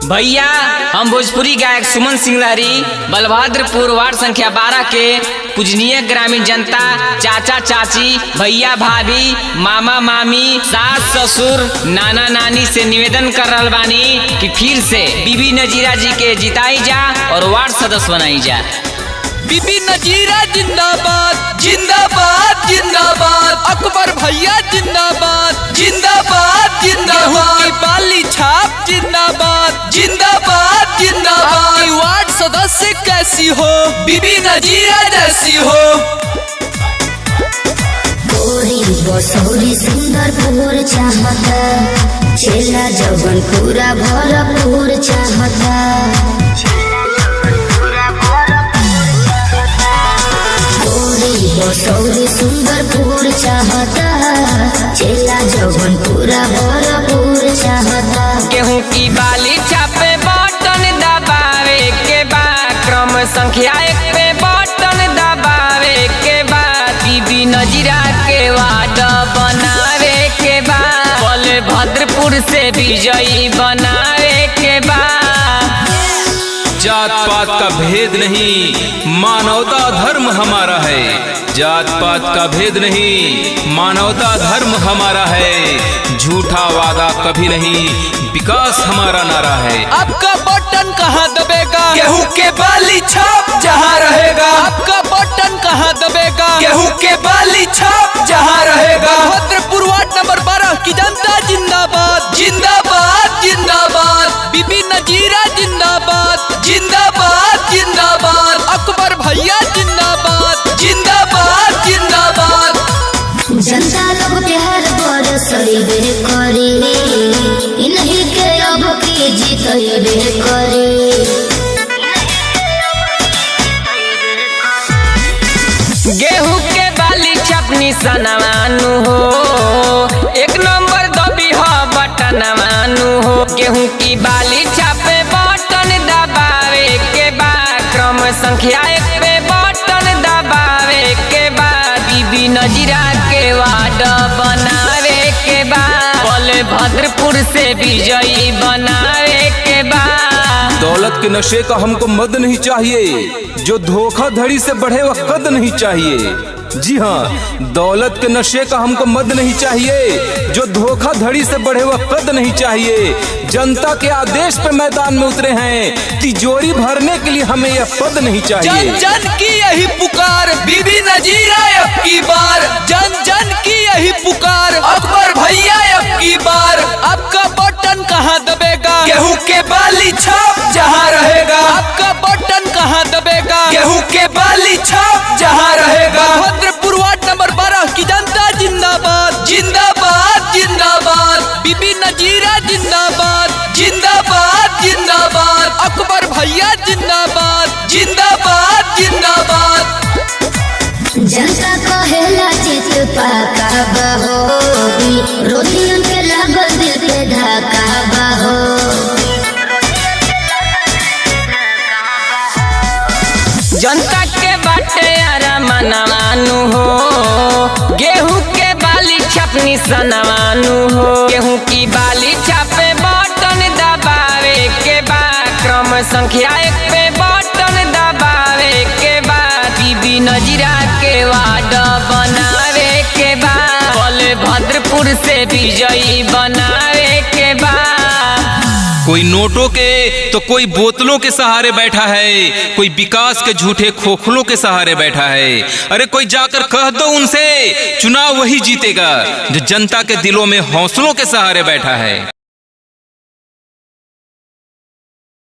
भैया हम भोजपुरी गायक सुमन सिंह लहरी बलभद्रपुर वार्ड संख्या 12 के पूजनीय ग्रामीण जनता, चाचा चाची, भैया भाभी, मामा मामी, सास ससुर, नाना नानी से निवेदन कर रहल बानी कि फिर से बीबी नजीरा जी के जिताई जा और वार्ड सदस्य बनाई जा। बीबी नजीरा जिंदाबाद जिंदाबाद जिंदाबाद, अकबर भैया जिंदाबाद जिंदाबाद जिंदाबाद, बाली छाप जिंदाबाद जिंदाबाद जिंदाबाद, वार्ड सदस्य कैसी हो बीबी नजीरा जैसी हो। गोरी बसौरी सुंदर भोर चाहता, चेला जवन पूरा भरपूर चाहता। बसौरी सुंदर पूर चाहता, चेला जवन पूरा भरपूर चाहता। गेहूं की बाली छापे बटन दबावे के बाद, क्रम संख्या 1 पे बटन दबावे के बाद, बीबी नजीरा के वार्ड बनावे के बाद, बलभद्रपुर से विजयी बनावे के बाद। जात पात का भेद नहीं, मानवता धर्म हमारा है। जात पात का भेद नहीं, मानवता धर्म हमारा है। झूठा वादा कभी नहीं, विकास हमारा नारा है। आपका बटन कहाँ दबेगा, गेहूं के बाली छाप जहाँ रहेगा। आपका बटन कहाँ दबेगा, गेहूं के बाली छाप जहाँ रहेगा। बलभद्रपुर वार्ड नंबर 12 की जनता जिंदाबाद जिंदाबाद जिंदाबाद, बीबी नजीरा जिंदाबाद जिंदाबाद जिंदाबाद, अकबर भैया जिंदाबाद जिंदाबाद जिंदाबाद। जनता लोग प्यार बरसइबे करे, इन्हीं के अब के जीतइबे करे। गेहूं के बाली छपनी सनवानु हो, 1 नंबर दबी हो बटन मानू हो। गेहूं की बाली छापे बटन दबावे के बाद, क्रम संख्या 1 पे बटन दबावे के बाद, बीबी नजीरा के वार्ड बनावे के बाद, बलभद्रपुर से विजयी बनावे के बाद। दौलत के नशे का हमको मद नहीं चाहिए, जो धोखाधड़ी से बढ़े वह कद नहीं चाहिए। जी हाँ, दौलत के नशे का हमको मद नहीं चाहिए, जो धोखाधड़ी से बढ़े वह कद नहीं चाहिए। जनता के आदेश पे मैदान में उतरे हैं, तिजोरी भरने के लिए हमें यह पद नहीं चाहिए। जन जन की यही पुकार, बीबी नजीरा अब की बार। जन जन की यही पुकार, अकबर भैया अब की बार। आपका बटन कहाँ दबेगा, गेहूं के बाली छाप जहाँ रहेगा। आपका बटन कहाँ दबेगा, गेहूं के बाली छाप जहाँ रहेगा। बलभद्रपुर वार्ड नंबर 12 की जनता जिंदाबाद जिंदाबाद जिंदाबाद, बीबी नजीरा जिंदाबाद जिंदाबाद जिंदाबाद, अकबर भैया जिंदाबाद जिंदाबाद जिंदाबाद। जनता कहेला चित पाका बहोबी, रोटियन के लागल दिल पे धाका बहो। जनता के बाटे मनवानु हो, गेहूं के बाली छपनी सनवानु हो। गेहूं की बाली छापे बटन दबावे के बाद, क्रम संख्या 1 पे बटन दबावे के बाद, बीबी नजीरा के वार्ड बनावे के बाद, बलभद्रपुर से विजयी बनावे के बाद। कोई नोटों के तो कोई बोतलों के सहारे बैठा है, कोई विकास के झूठे खोखलों के सहारे बैठा है। अरे कोई जाकर कह दो उनसे, चुनाव वही जीतेगा जो जनता के दिलों में हौसलों के सहारे बैठा है।